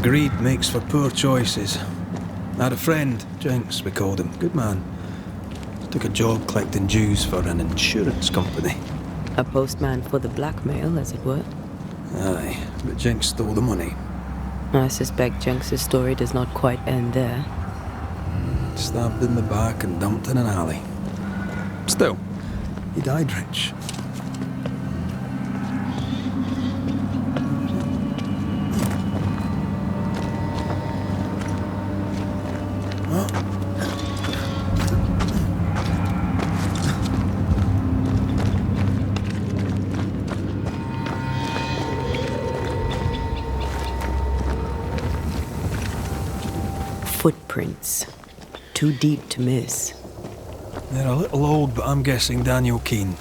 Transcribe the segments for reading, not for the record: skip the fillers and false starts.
Greed makes for poor choices. I had a friend, Jenks we called him, good man. Took a job collecting dues for an insurance company. A postman for the blackmail, as it were. Aye, but Jenks stole the money. I suspect Jenks' story does not quite end there. Stabbed in the back and dumped in an alley. Still, he died rich. Footprints. Too deep to miss. They're a little old, but I'm guessing Daniel Keane.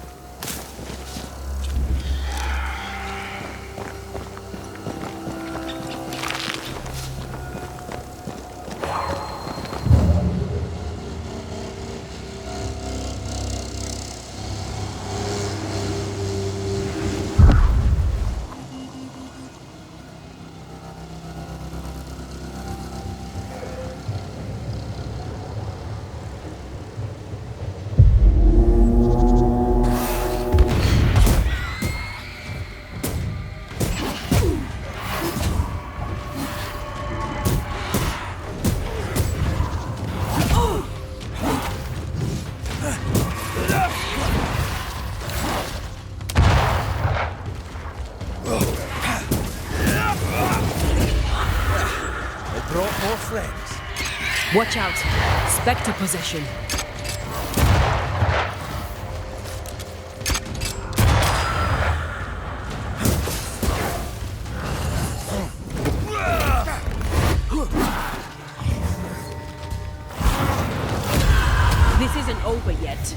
Watch out! Spectre possession. This isn't over yet.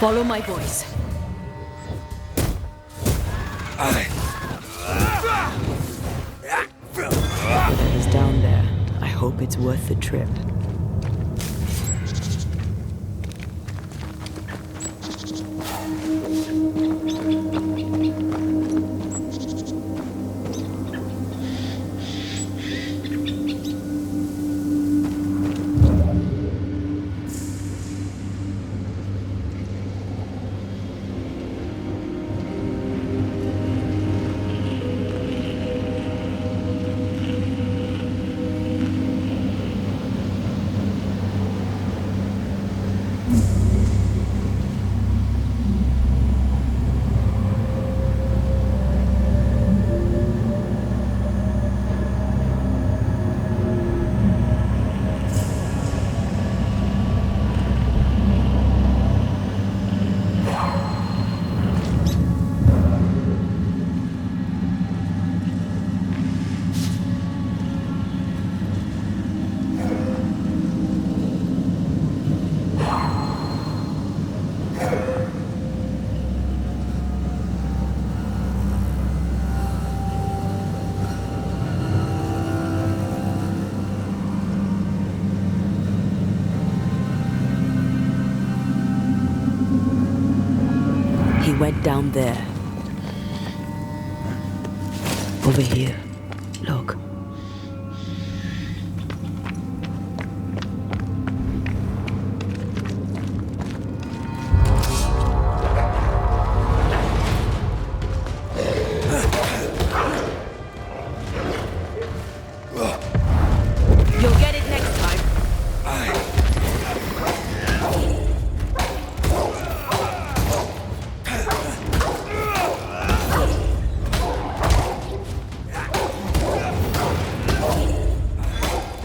Follow my voice. He's down there. I hope it's worth the trip. Went down there. Over here. Look. You'll get it next time.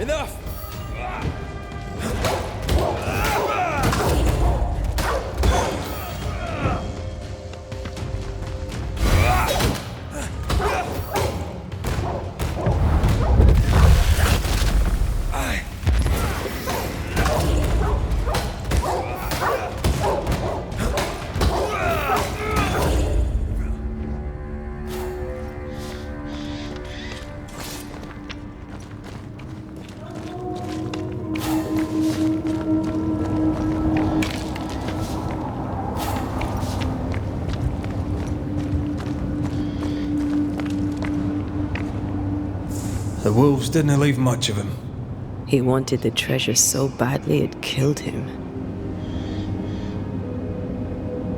Enough! The wolves didn't leave much of him. He wanted the treasure so badly it killed him.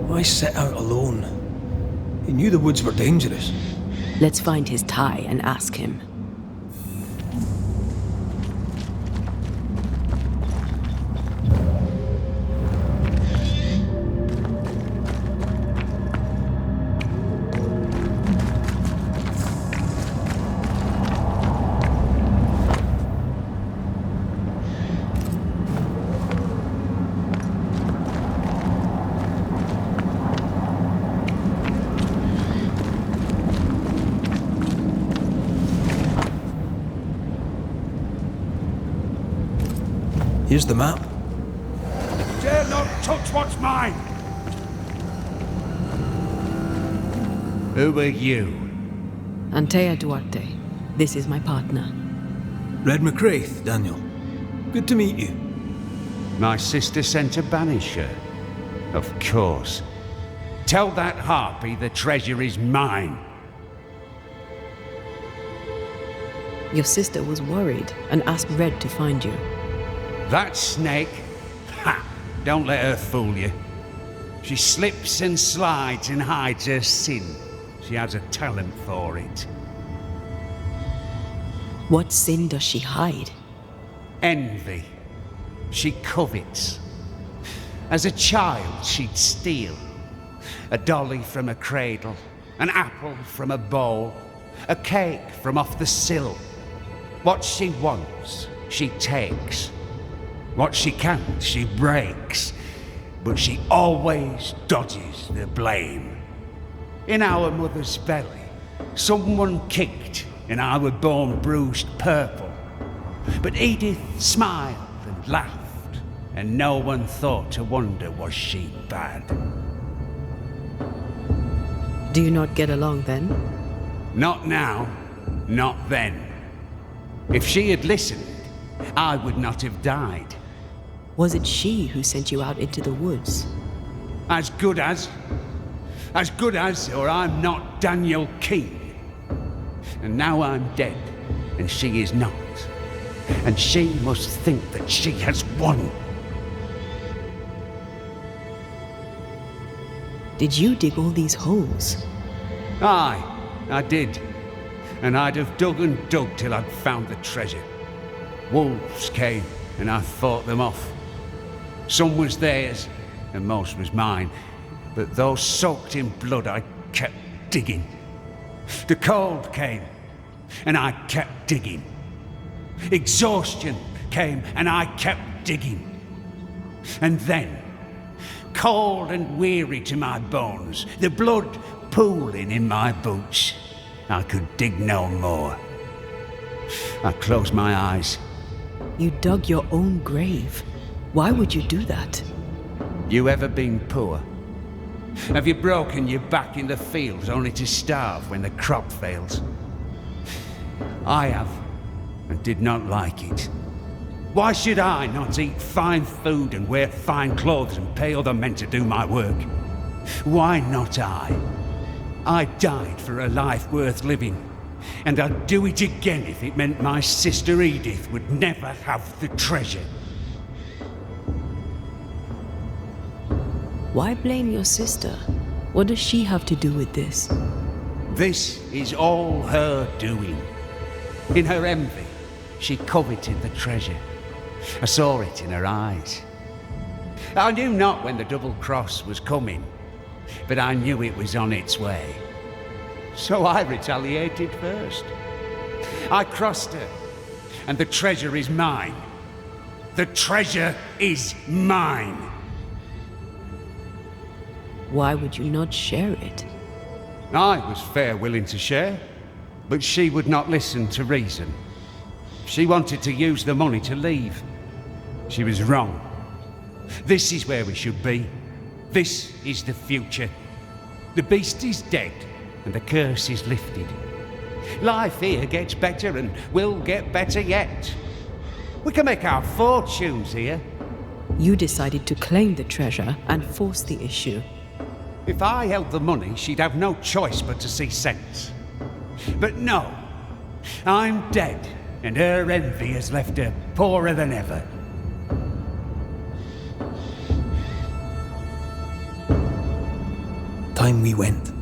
Why set out alone? He knew the woods were dangerous. Let's find his tie and ask him. Here's the map. Dare not touch what's mine! Who are you? Antea Duarte. This is my partner. Red McCraith, Daniel. Good to meet you. My sister sent a banisher. Of course. Tell that harpy the treasure is mine. Your sister was worried and asked Red to find you. That snake? Ha! Don't let her fool you. She slips and slides and hides her sin. She has a talent for it. What sin does she hide? Envy. She covets. As a child, she'd steal. A dolly from a cradle, an apple from a bowl, a cake from off the sill. What she wants, she takes. What she can't, she breaks. But she always dodges the blame. In our mother's belly, someone kicked, and I were born bruised purple. But Edith smiled and laughed, and no one thought to wonder was she bad. Do you not get along then? Not now, not then. If she had listened, I would not have died. Was it she who sent you out into the woods? As good as, or I'm not Daniel King. And now I'm dead, and she is not. And she must think that she has won. Did you dig all these holes? Aye, I did. And I'd have dug and dug till I'd found the treasure. Wolves came, and I fought them off. Some was theirs, and most was mine. But though soaked in blood, I kept digging. The cold came, and I kept digging. Exhaustion came, and I kept digging. And then, cold and weary to my bones, the blood pooling in my boots, I could dig no more. I closed my eyes. You dug your own grave. Why would you do that? You ever been poor? Have you broken your back in the fields only to starve when the crop fails? I have, and did not like it. Why should I not eat fine food and wear fine clothes and pay other men to do my work? Why not I? I died for a life worth living, and I'd do it again if it meant my sister Edith would never have the treasure. Why blame your sister? What does she have to do with this? This is all her doing. In her envy, she coveted the treasure. I saw it in her eyes. I knew not when the double cross was coming, but I knew it was on its way. So I retaliated first. I crossed her, and the treasure is mine. The treasure is mine. Why would you not share it? I was fair willing to share, but she would not listen to reason. She wanted to use the money to leave. She was wrong. This is where we should be. This is the future. The beast is dead, and the curse is lifted. Life here gets better and will get better yet. We can make our fortunes here. You decided to claim the treasure and force the issue. If I held the money, she'd have no choice but to see sense. But no, I'm dead, and her envy has left her poorer than ever. Time we went.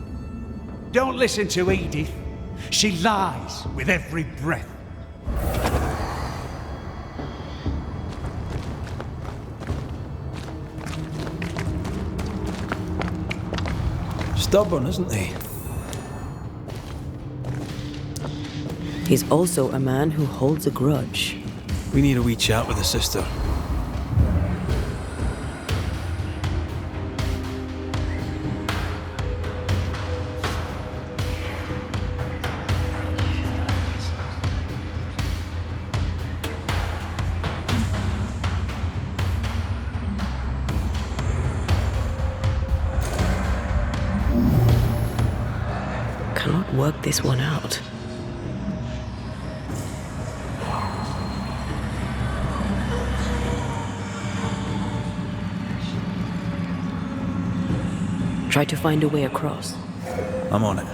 Don't listen to Edith. She lies with every breath. Stubborn, isn't he? He's also a man who holds a grudge. We need a wee chat with the sister. Cannot work this one out. Try to find a way across. I'm on it.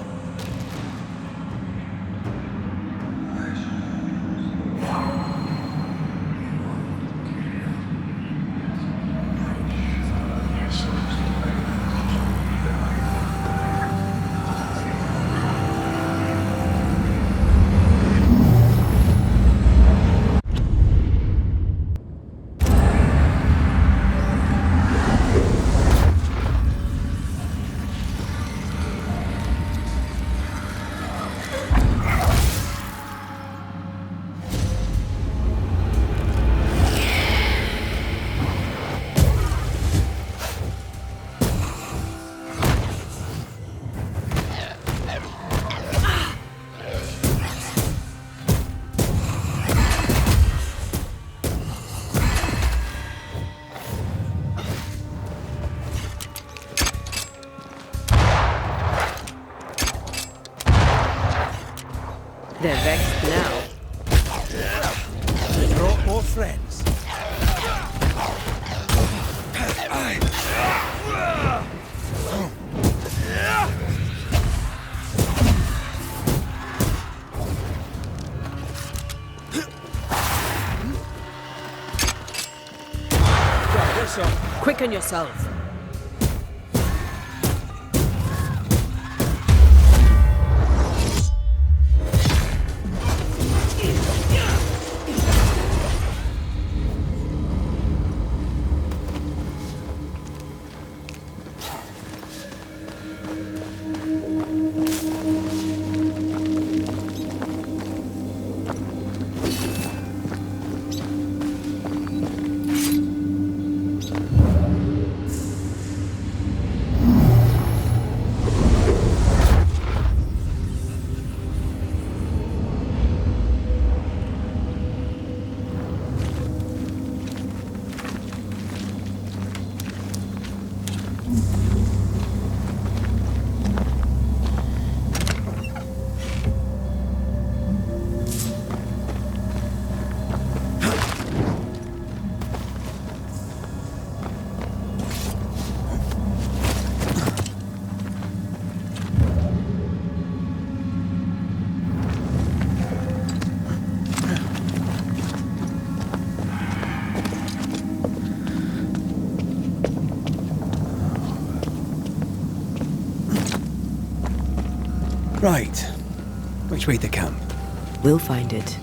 They're vexed now. We brought more friends. Quicken yourself. Right. Which way to camp? We'll find it.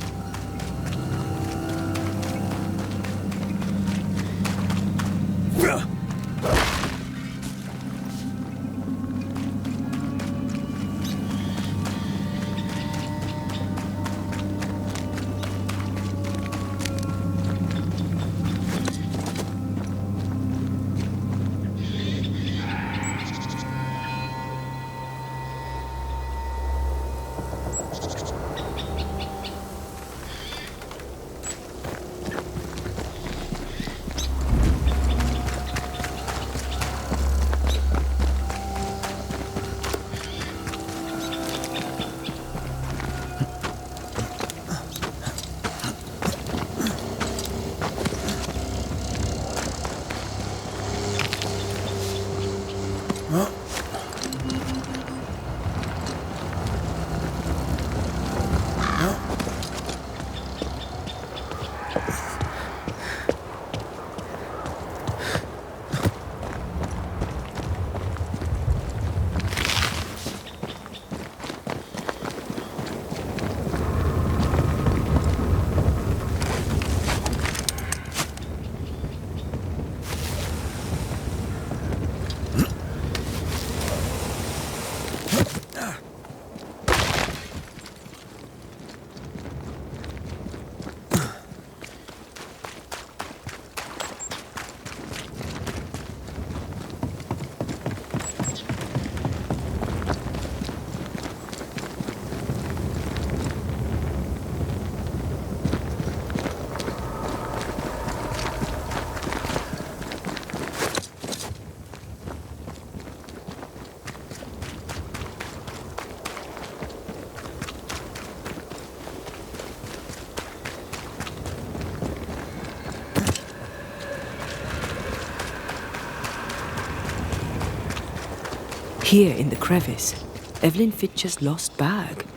Here in the crevice, Evelyn Fitcher's lost bag.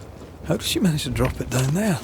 How did she manage to drop it down there?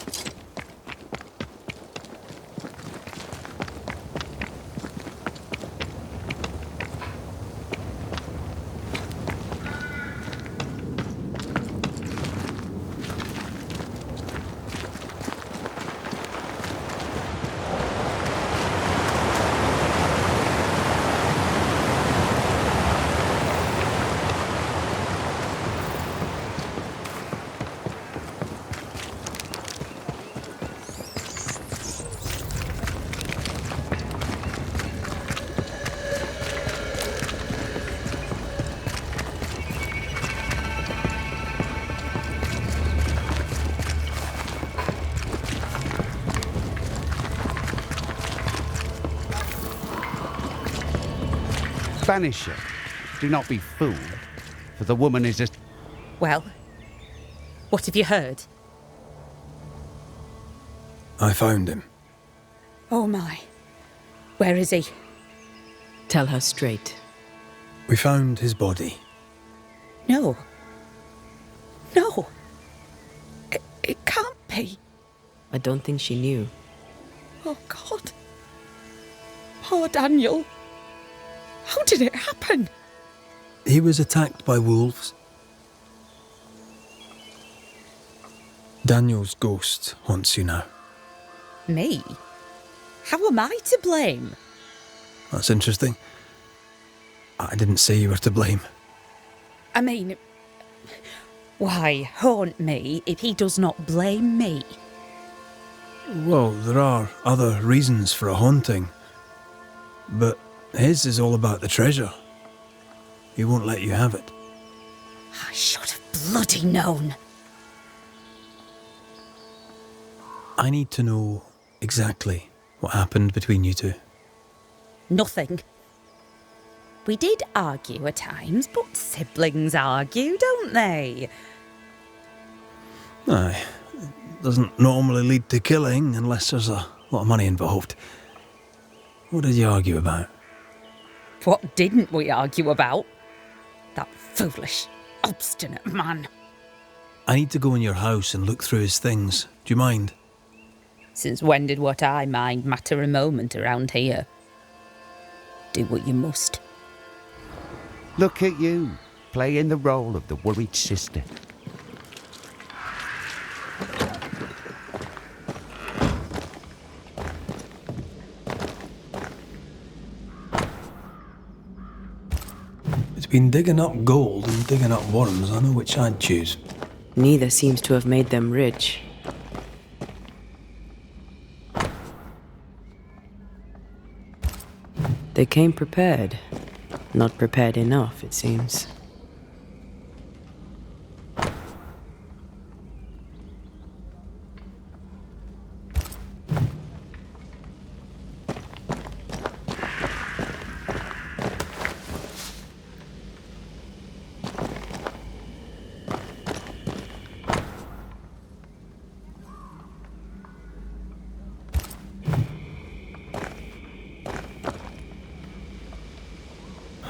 Banisher, do not be fooled, for the woman is a... Well, what have you heard? I found him. Oh my. Where is he? Tell her straight. We found his body. No. No. It can't be. I don't think she knew. Oh, God. Poor Daniel. How did it happen? He was attacked by wolves. Daniel's ghost haunts you now. Me? How am I to blame? That's interesting. I didn't say you were to blame. I mean, why haunt me if he does not blame me? Well, there are other reasons for a haunting. But his is all about the treasure. He won't let you have it. I should have bloody known. I need to know exactly what happened between you two. Nothing. We did argue at times, but siblings argue, don't they? Aye. It doesn't normally lead to killing unless there's a lot of money involved. What did you argue about? What didn't we argue about? That foolish, obstinate man. I need to go in your house and look through his things. Do you mind? Since when did what I mind matter a moment around here? Do what you must. Look at you, playing the role of the worried sister. Between digging up gold and digging up worms, I know which I'd choose. Neither seems to have made them rich. They came prepared. Not prepared enough, it seems.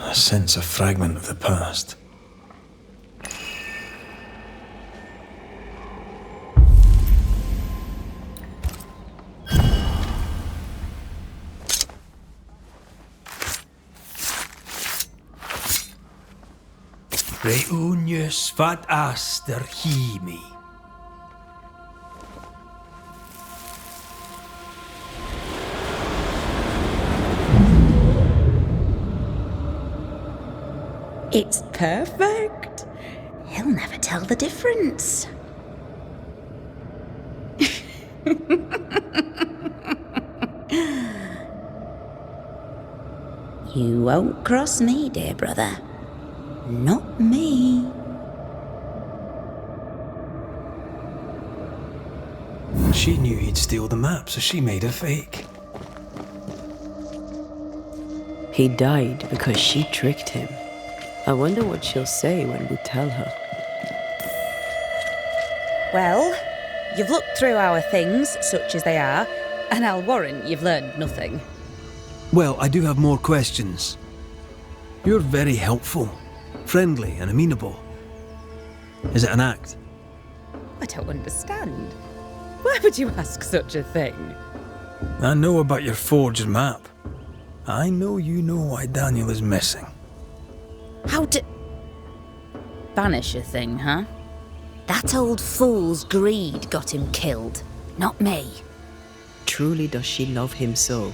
I sense a fragment of the past. Reunius vat aster himi. It's perfect. He'll never tell the difference. You won't cross me, dear brother. Not me. She knew he'd steal the map, so she made a fake. He died because she tricked him. I wonder what she'll say when we tell her. Well, you've looked through our things, such as they are, and I'll warrant you've learned nothing. Well, I do have more questions. You're very helpful. friendly and amenable. Is it an act? I don't understand. Why would you ask such a thing? I know about your forged map. I know you know why Daniel is missing. How do... Banisher thing, huh? That old fool's greed got him killed, not me. Truly does she love him so?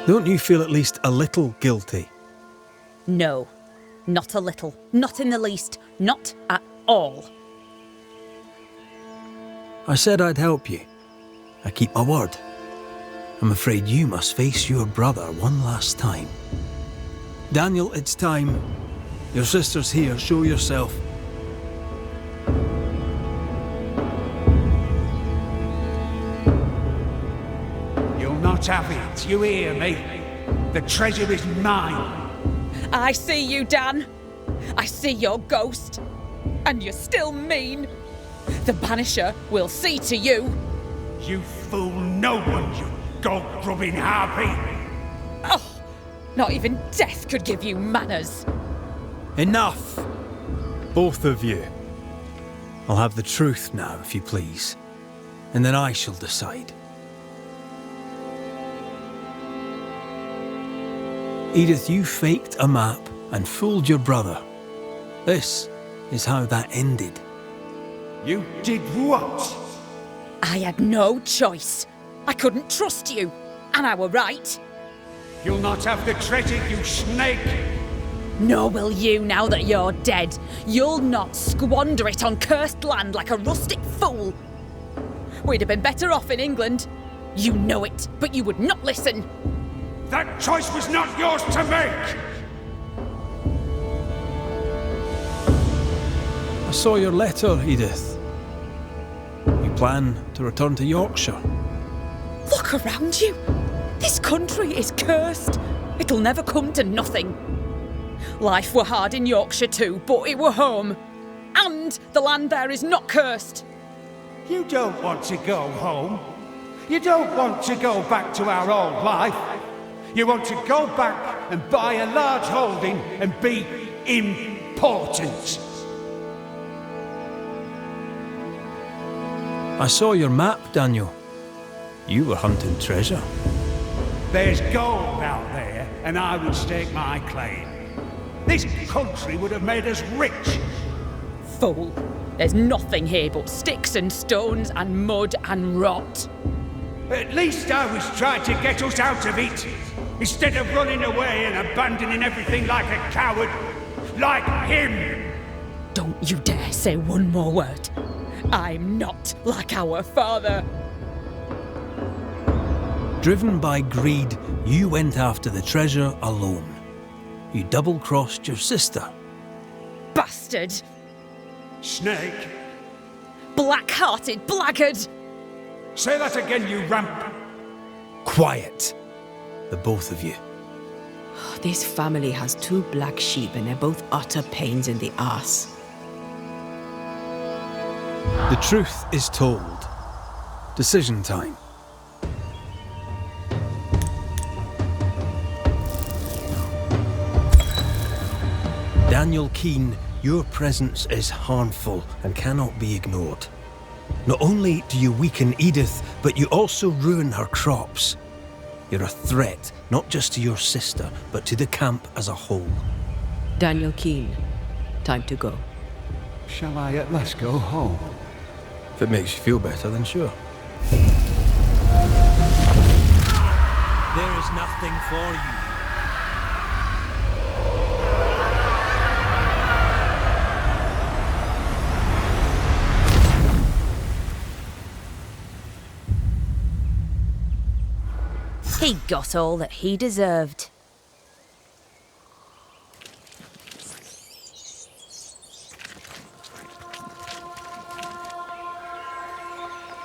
Don't you feel at least a little guilty? No, not a little. Not in the least. Not at all. I said I'd help you. I keep my word. I'm afraid you must face your brother one last time. Daniel, it's time. Your sister's here. Show yourself. You'll not have it, you hear me? The treasure is mine. I see you, Dan. I see your ghost. And you're still mean. The Banisher will see to you. You fool no one, you gold-grubbing harpy. Oh, not even death could give you manners. Enough! Both of you. I'll have the truth now, if you please. And then I shall decide. Edith, you faked a map and fooled your brother. This is how that ended. You did what? I had no choice. I couldn't trust you. And I were right. You'll not have the treasure, you snake! Nor will you now that you're dead. You'll not squander it on cursed land like a rustic fool. We'd have been better off in England. You know it, but you would not listen. That choice was not yours to make! I saw your letter, Edith. You plan to return to Yorkshire. Look around you. This country is cursed. It'll never come to nothing. Life were hard in Yorkshire too, but it were home. And the land there is not cursed. You don't want to go home. You don't want to go back to our old life. You want to go back and buy a large holding and be important. I saw your map, Daniel. You were hunting treasure. There's gold out there, and I would stake my claim. This country would have made us rich. Fool. There's nothing here but sticks and stones and mud and rot. At least I was trying to get us out of it, instead of running away and abandoning everything like a coward, like him. Don't you dare say one more word. I'm not like our father. Driven by greed, you went after the treasure alone. You double-crossed your sister. Bastard! Snake. Black-hearted blackguard! Say that again, you ramp. Quiet, the both of you. This family has two black sheep and they're both utter pains in the arse. The truth is told. Decision time. Daniel Keane, your presence is harmful and cannot be ignored. Not only do you weaken Edith, but you also ruin her crops. You're a threat, not just to your sister, but to the camp as a whole. Daniel Keane, time to go. Shall I at last go home? If it makes you feel better, then sure. There is nothing for you. He got all that he deserved.